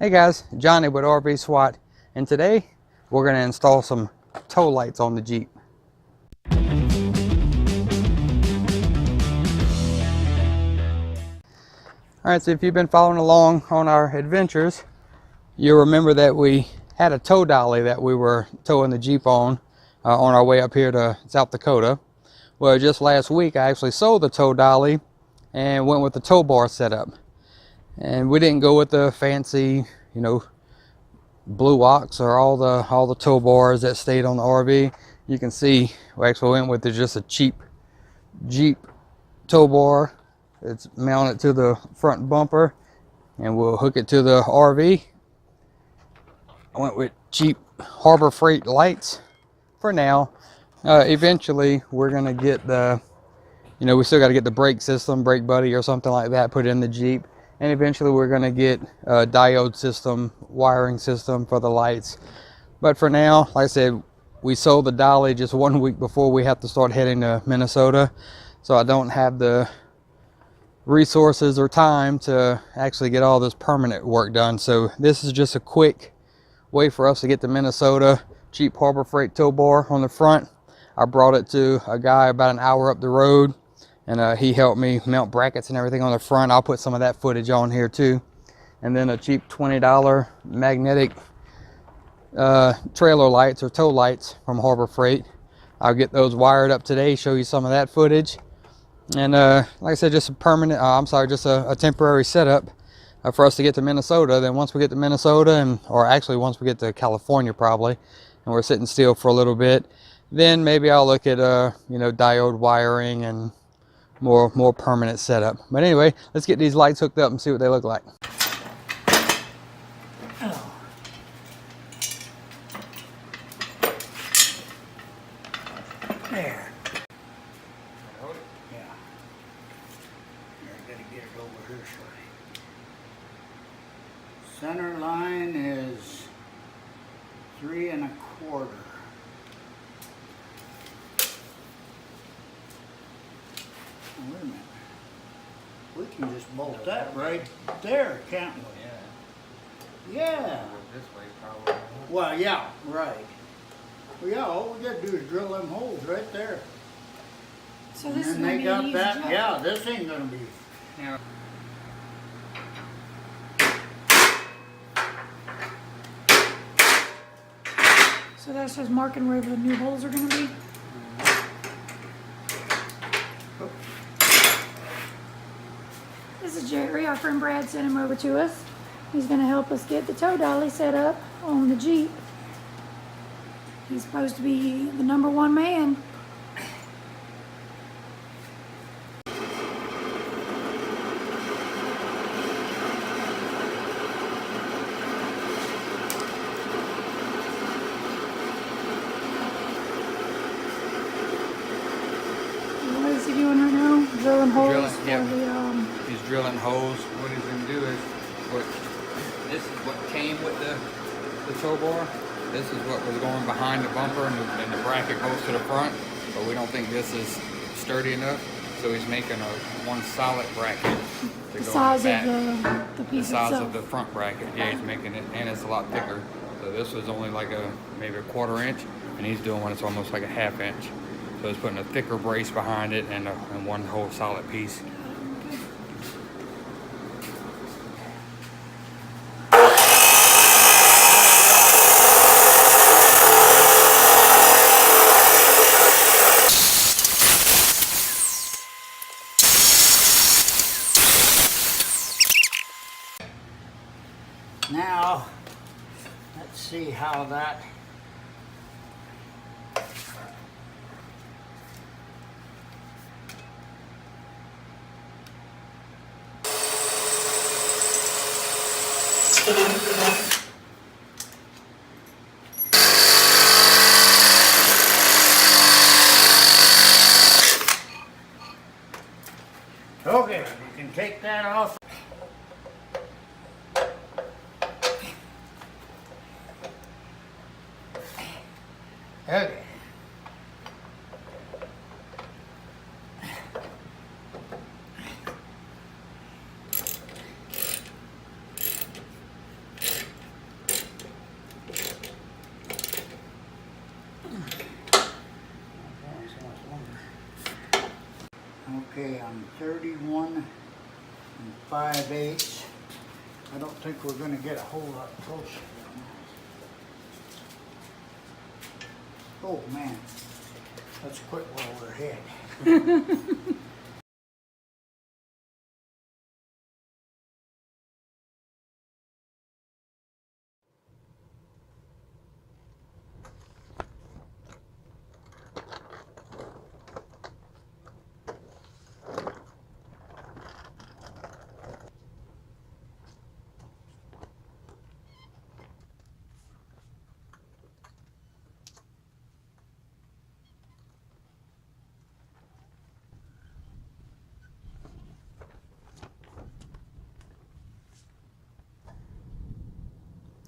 Hey guys, Johnny with RV-SWAT, and today we're going to install some tow lights on the Jeep. Alright, so if you've been following along on our adventures, you'll remember that we had a tow dolly that we were towing the Jeep on our way up here to South Dakota. Well, just last week I actually sold the tow dolly and went with the tow bar setup. And we didn't go with the fancy, Blue Ox or all the tow bars that stayed on the RV. You can see we actually went with just a cheap Jeep tow bar. It's mounted to the front bumper and we'll hook it to the RV. I went with cheap Harbor Freight lights for now. Eventually we're gonna get the, we still got to get the brake system, brake buddy or something like that put in the Jeep. And eventually we're going to get a diode system, wiring system for the lights. But for now, like I said, we sold the dolly just 1 week before we have to start heading to Minnesota. So I don't have the resources or time to actually get all this permanent work done. So this is just a quick way for us to get to Minnesota. Cheap Harbor Freight tow bar on the front. I brought it to a guy about an hour up the road. And he helped me mount brackets and everything on the front. I'll put some of that footage on here too. And then a cheap $20 magnetic trailer lights or tow lights from Harbor Freight. I'll get those wired up today, show you some of that footage. And like I said, just a permanent, just a temporary setup for us to get to Minnesota. Then once we get to Minnesota, or actually once we get to California probably, and we're sitting still for a little bit, then maybe I'll look at diode wiring and more permanent setup. But anyway, let's get these lights hooked up and see what they look like. Oh. There. Yeah. Here, I gotta get it over here slightly. Center line is 3 1/4. Wait a minute. We can just bolt that right there, can't we? Yeah. This way probably. Well, yeah, right. Well, yeah, all we gotta do is drill them holes right there. So this is And gonna they be got an easy that. job. Yeah, this ain't gonna be. Yeah. So that's just marking where the new holes are gonna be. This is Jerry. Our friend Brad sent him over to us. He's gonna help us get the tow dolly set up on the Jeep. He's supposed to be the #1 man. What is he doing right now? Drilling holes for the He's drilling holes. What he's going to do is, this is what came with the tow bar. This is what was going behind the bumper, and the bracket goes to the front. But we don't think this is sturdy enough, so he's making one solid bracket. the size of the piece The size itself. of the front bracket. Yeah, he's making it, and it's a lot thicker. So this was only like maybe a 1/4 inch, and he's doing one that's almost like a 1/2 inch. So he's putting a thicker brace behind it and one whole solid piece. Now, let's see how that. Okay, you can take that off. Okay. I don't think we're gonna get a whole lot closer. Oh man, let's quit while we're ahead.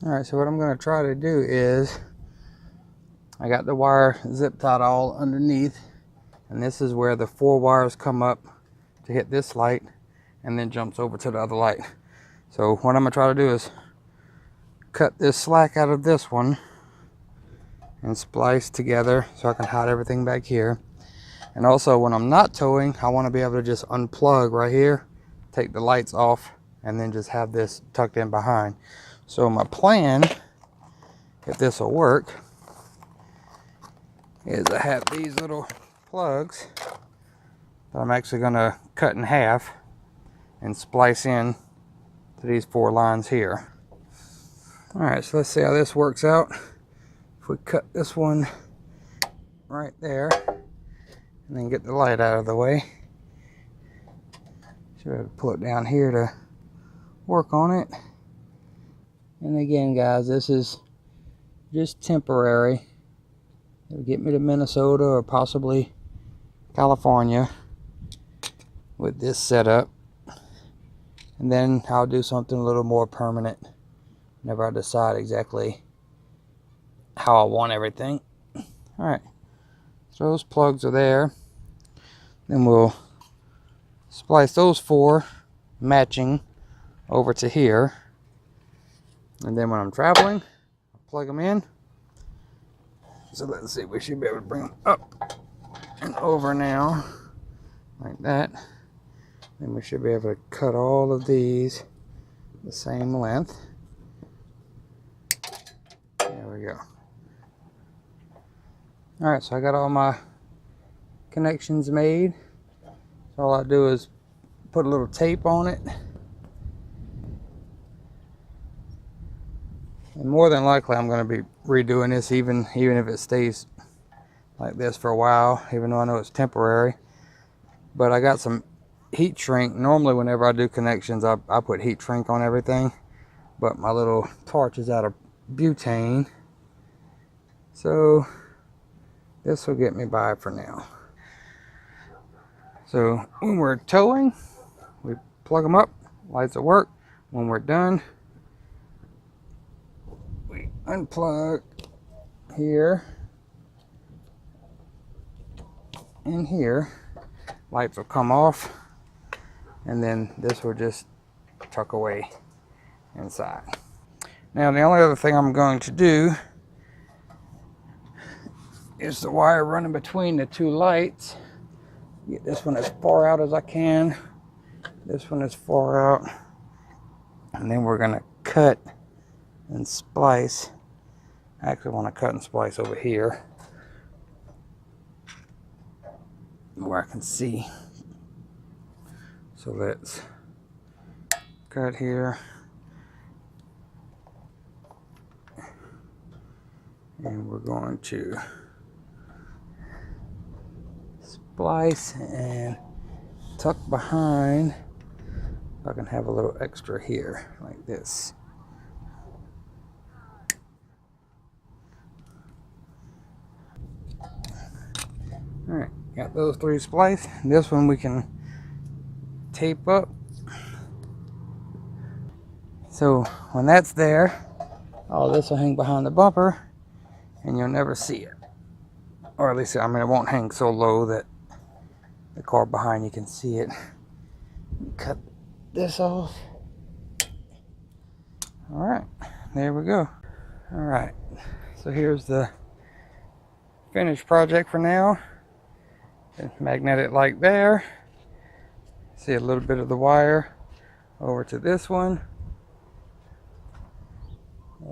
All right, so what I'm going to try to do is, I got the wire zip tied all underneath, and this is where the 4 wires come up to hit this light and then jumps over to the other light. So what I'm going to try to do is cut this slack out of this one and splice together so I can hide everything back here. And also when I'm not towing, I want to be able to just unplug right here, take the lights off, and then just have this tucked in behind. So my plan, if this will work, is I have these little plugs that I'm actually going to cut in half and splice in to these 4 lines here. Alright, so let's see how this works out. If we cut this one right there and then get the light out of the way, should be able to pull it down here to work on it. And again, guys, this is just temporary. It'll get me to Minnesota or possibly California with this setup. And then I'll do something a little more permanent whenever I decide exactly how I want everything. Alright, so those plugs are there. Then we'll splice those 4 matching over to here. And then when I'm traveling, I'll plug them in. So let's see, we should be able to bring them up and over now, like that. Then we should be able to cut all of these the same length. There we go. Alright, so I got all my connections made. So all I do is put a little tape on it. And more than likely I'm going to be redoing this even if it stays like this for a while, even though I know it's temporary. But I got some heat shrink. Normally whenever I do connections, I put heat shrink on everything. But my little torch is out of butane. So this will get me by for now. So when we're towing, we plug them up, lights will work. When we're done, we unplug here and here. Lights will come off, and then this will just tuck away inside. Now the only other thing I'm going to do is the wire running between the 2 lights. Get this one as far out as I can. This one as far out. And then we're going to cut and splice. I actually want to cut and splice over here where I can see. So let's cut here. And we're going to splice and tuck behind. I can have a little extra here like this. Alright, got those 3 spliced. This one we can tape up. So when that's there, all this will hang behind the bumper and you'll never see it. Or at least, I mean, it won't hang so low that the car behind you can see it. Cut this off. Alright, there we go. Alright, so here's the finished project for now. Magnetic light there. See a little bit of the wire over to this one.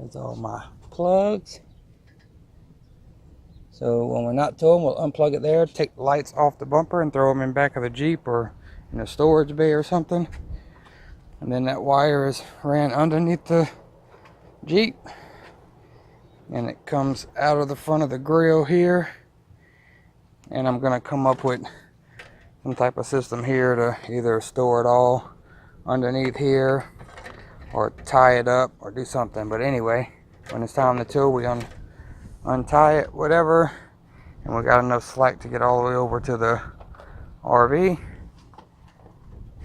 There's all my plugs. So when we're not towing, we'll unplug it there, take the lights off the bumper and throw them in back of the Jeep or in a storage bay or something. And then that wire is ran underneath the Jeep. And it comes out of the front of the grill here. And I'm gonna come up with some type of system here to either store it all underneath here or tie it up or do something. But anyway, when it's time to tow, we untie it, whatever, and we got enough slack to get all the way over to the RV.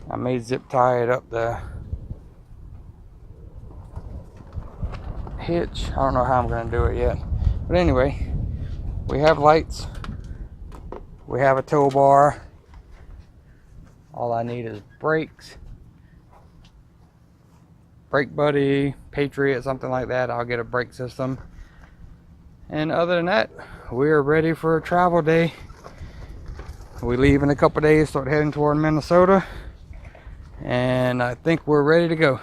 I may zip tie it up the hitch. I don't know how I'm going to do it yet, but anyway, we have lights, we have a tow bar. All I need is brakes, Brake Buddy, Patriot, something like that. I'll get a brake system. And other than that, we're ready for a travel day. We leave in a couple days, start heading toward Minnesota. And I think we're ready to go.